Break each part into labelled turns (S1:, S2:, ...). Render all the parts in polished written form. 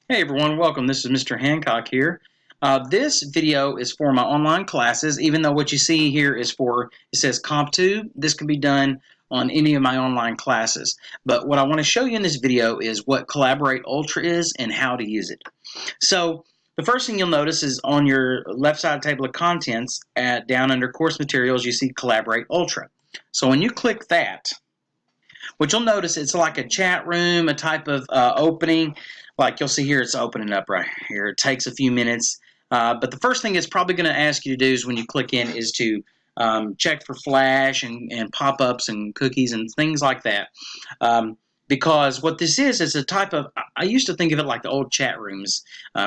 S1: Hey everyone, welcome. This is Mr. Hancock here. This video is for my online classes, even though what you see here is for, it says CompTube. This can be done on any of my online classes. But what I want to show you in this video is what Collaborate Ultra is and how to use it. So the first thing you'll notice is on your left side table of contents, down under course materials, you see Collaborate Ultra. So when you click that, what you'll notice, it's like a chat room, a type of opening. Like you'll see here, it's opening up right here. It takes a few minutes. But the first thing it's probably going to ask you to do is when you click in is to check for flash and pop-ups and cookies and things like that. Because what this is a type of, I used to think of it like the old chat rooms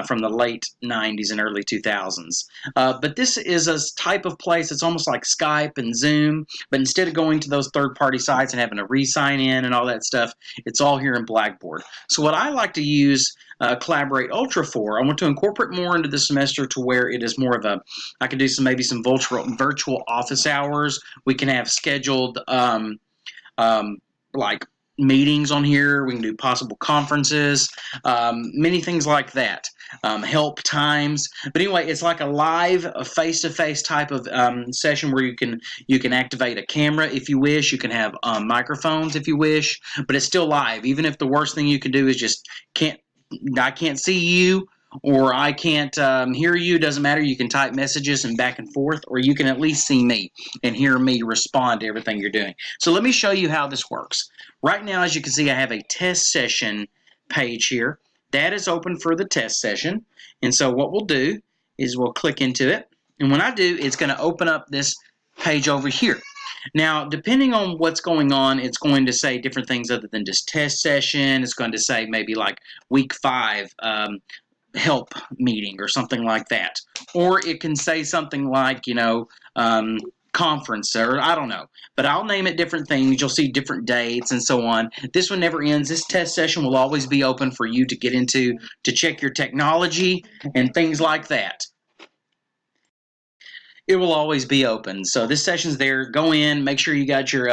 S1: from the late 90s and early 2000s. But this is a type of place that's almost like Skype and Zoom, but instead of going to those third-party sites and having to re-sign in and all that stuff, it's all here in Blackboard. So what I like to use Collaborate Ultra for, I want to incorporate more into the semester to where it is more of a, I can do maybe some virtual office hours. We can have scheduled like meetings on here. We can do possible conferences, many things like that. Help times. But anyway, it's like a live, a face-to-face type of session where you can activate a camera if you wish. You can have microphones if you wish, but it's still live. Even if the worst thing you can do is just I can't see you, or I can't hear you, doesn't matter. You can type messages and back and forth, or you can at least see me and hear me respond to everything you're doing. So let me show you how this works. Right now, as you can see, I have a test session page here. That is open for the test session. And so what we'll do is we'll click into it. And when I do, it's going to open up this page over here. Now, depending on what's going on, it's going to say different things other than just test session. It's going to say maybe like week 5 help meeting or something like that. Or it can say something like, conference, or I don't know. But I'll name it different things. You'll see different dates and so on. This one never ends. This test session will always be open for you to get into, to check your technology and things like that. It will always be open. So this session's there. Go in, make sure you got your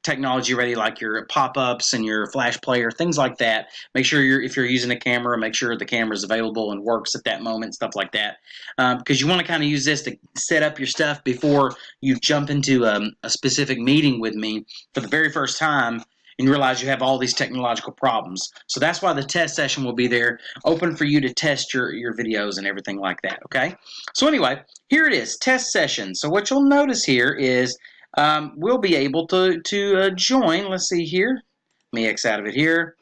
S1: technology ready, like your pop-ups and your flash player, things like that. Make sure if you're using a camera, make sure the camera is available and works at that moment, stuff like that. Because you want to kind of use this to set up your stuff before you jump into a specific meeting with me for the very first time and you realize you have all these technological problems. So that's why the test session will be there, open for you to test your videos and everything like that, okay? So anyway, here it is, test session. So what you'll notice here is we'll be able to join. Let's see here. Let me X out of it here.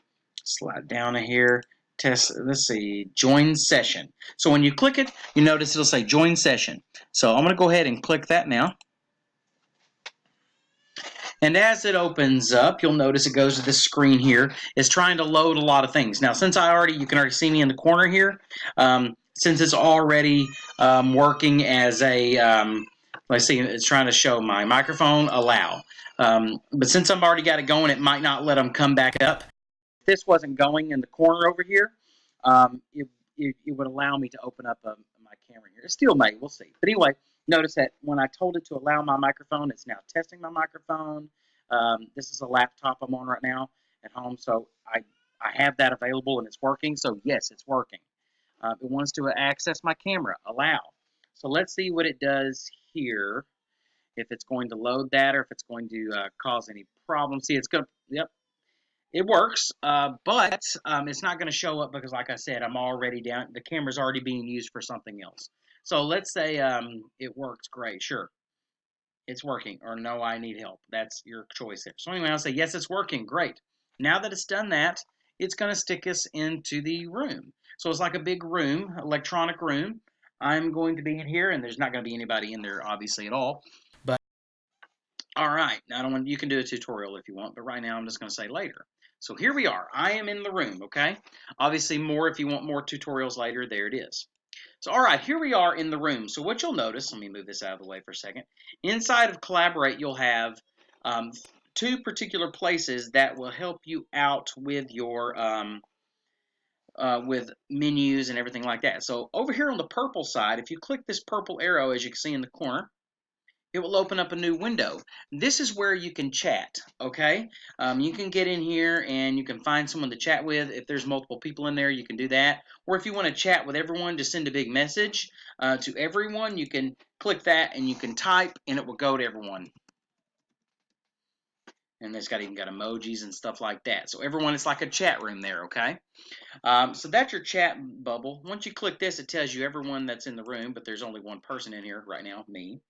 S1: Slide down to here. Test. Let's see. Join session. So when you click it, you notice it'll say join session. So I'm going to go ahead and click that now. And as it opens up, you'll notice it goes to this screen here. It's trying to load a lot of things. Now, since you can already see me in the corner here, since it's already working as a, let's see, it's trying to show my microphone, allow. But since I've already got it going, it might not let them come back up. If this wasn't going in the corner over here, it would allow me to open up my camera here. It still may, we'll see. But anyway, notice that when I told it to allow my microphone, it's now testing my microphone. This is a laptop I'm on right now at home, so I have that available and it's working. So yes, it's working. It wants to access my camera, allow. So let's see what it does here. If it's going to load that or if it's going to cause any problems. See, it's going to, yep, it works, but it's not going to show up because, like I said, I'm already down. The camera's already being used for something else. So let's say it works great. Sure, it's working. Or no, I need help. That's your choice there. So anyway, I'll say, yes, it's working. Great. Now that it's done that, it's going to stick us into the room. So it's like a big room, electronic room. I'm going to be in here, and there's not going to be anybody in there, obviously, at all. But all right, now you can do a tutorial if you want, but right now I'm just going to say later. So here we are. I am in the room, okay? Obviously more if you want more tutorials later, there it is. So all right, here we are in the room. So what you'll notice, let me move this out of the way for a second. Inside of Collaborate, you'll have two particular places that will help you out with your with menus and everything like that. So over here on the purple side, if you click this purple arrow, as you can see in the corner, it will open up a new window. This is where you can chat, okay? You can get in here and you can find someone to chat with. If there's multiple people in there, you can do that. Or if you want to chat with everyone, just send a big message to everyone, you can click that and you can type and it will go to everyone. And it's even got emojis and stuff like that. So everyone, it's like a chat room there, okay? So that's your chat bubble. Once you click this, it tells you everyone that's in the room, but there's only one person in here right now, me.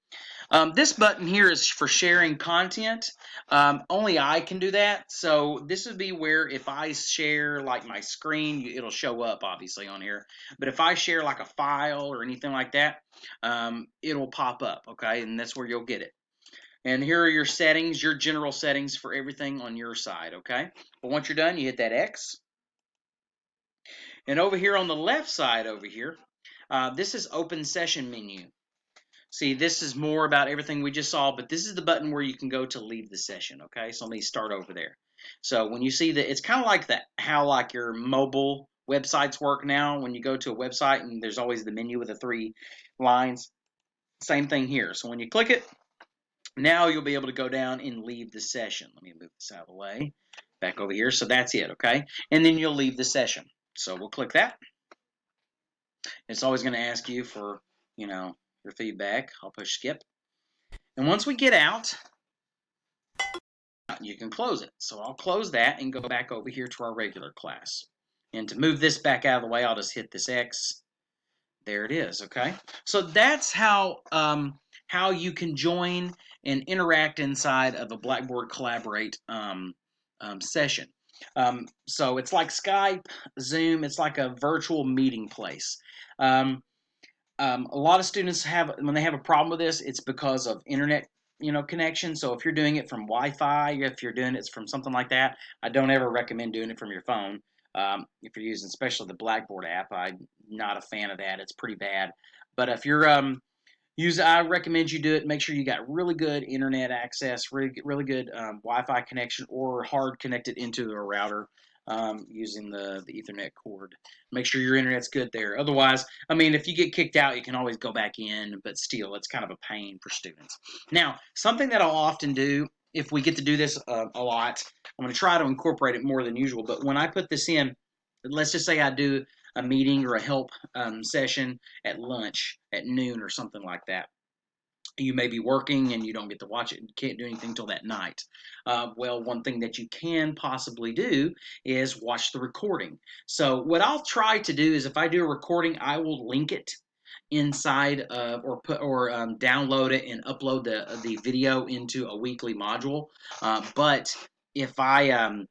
S1: This button here is for sharing content. Only I can do that. So this would be where if I share like my screen, it'll show up obviously on here. But if I share like a file or anything like that, it'll pop up, okay? And that's where you'll get it. And here are your settings, your general settings for everything on your side, okay? But once you're done, you hit that X. And over here on the left side over here, this is open session menu. See, this is more about everything we just saw, but this is the button where you can go to leave the session, okay? So let me start over there. So when you see that, it's kind of like how like your mobile websites work now. When you go to a website and there's always the menu with the 3 lines. Same thing here. So when you click it, now you'll be able to go down and leave the session. Let me move this out of the way. Back over here. So that's it, okay? And then you'll leave the session. So we'll click that. It's always going to ask you for, your feedback. I'll push skip. And once we get out, you can close it. So I'll close that and go back over here to our regular class. And to move this back out of the way, I'll just hit this X. There it is, okay? So that's how you can join and interact inside of a Blackboard Collaborate session. So it's like Skype, Zoom, it's like a virtual meeting place. A lot of students when they have a problem with this, it's because of internet connection. So if you're doing it from Wi-Fi, if you're doing it from something like that, I don't ever recommend doing it from your phone. If you're using especially the Blackboard app, I'm not a fan of that. It's pretty bad. But if you're I recommend you do it. Make sure you got really good internet access, really good Wi-Fi connection, or hard connected into a router using the Ethernet cord. Make sure your internet's good there. Otherwise, I mean, if you get kicked out, you can always go back in, but still, it's kind of a pain for students. Now, something that I'll often do, if we get to do this a lot, I'm going to try to incorporate it more than usual, but when I put this in, let's just say I do a meeting or a help session at lunch at noon or something like that. You may be working and you don't get to watch it and can't do anything till that night. Well, one thing that you can possibly do is watch the recording. So what I'll try to do is if I do a recording, I will link it inside of or download it and upload the video into a weekly module. But if I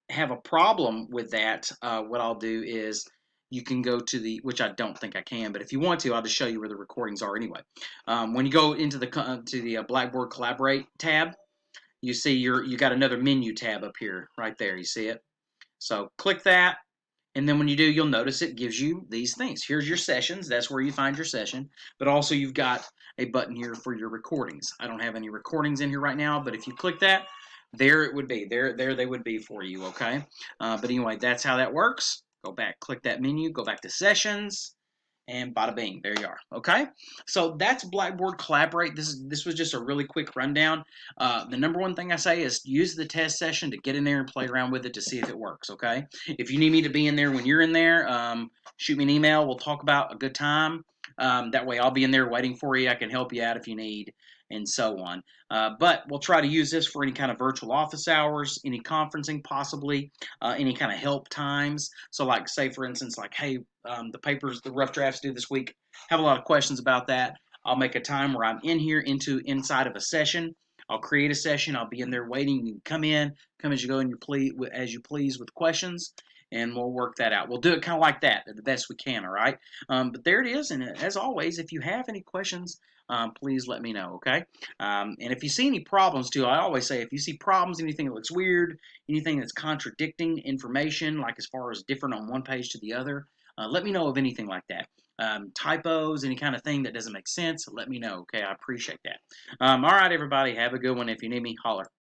S1: have a problem with that, what I'll do is you can go to which I don't think I can, but if you want to, I'll just show you where the recordings are anyway. When you go into the Blackboard Collaborate tab, you see you got another menu tab up here, right there. You see it? So click that, and then when you do, you'll notice it gives you these things. Here's your sessions. That's where you find your session. But also you've got a button here for your recordings. I don't have any recordings in here right now, but if you click that, there it would be. There they would be for you, okay? But anyway, that's how that works. Go back, click that menu, go back to sessions, and bada bing, there you are. Okay, so that's Blackboard Collaborate. This was just a really quick rundown. The number one thing I say is use the test session to get in there and play around with it to see if it works. Okay, if you need me to be in there when you're in there, shoot me an email. We'll talk about a good time. That way I'll be in there waiting for you. I can help you out if you need, and so on. But we'll try to use this for any kind of virtual office hours, any conferencing possibly, any kind of help times. So like say for instance, like, hey, the rough drafts due this week, have a lot of questions about that. I'll make a time where I'm in here inside of a session. I'll create a session. I'll be in there waiting. You can come as you go and as you please with questions, and we'll work that out. We'll do it kind of like that, the best we can, all right? But there it is, and as always, if you have any questions, please let me know, okay? And if you see any problems, too, I always say if you see problems, anything that looks weird, anything that's contradicting information, like as far as different on one page to the other, let me know of anything like that. Typos, any kind of thing that doesn't make sense, let me know, okay? I appreciate that. All right, everybody, have a good one. If you need me, holler.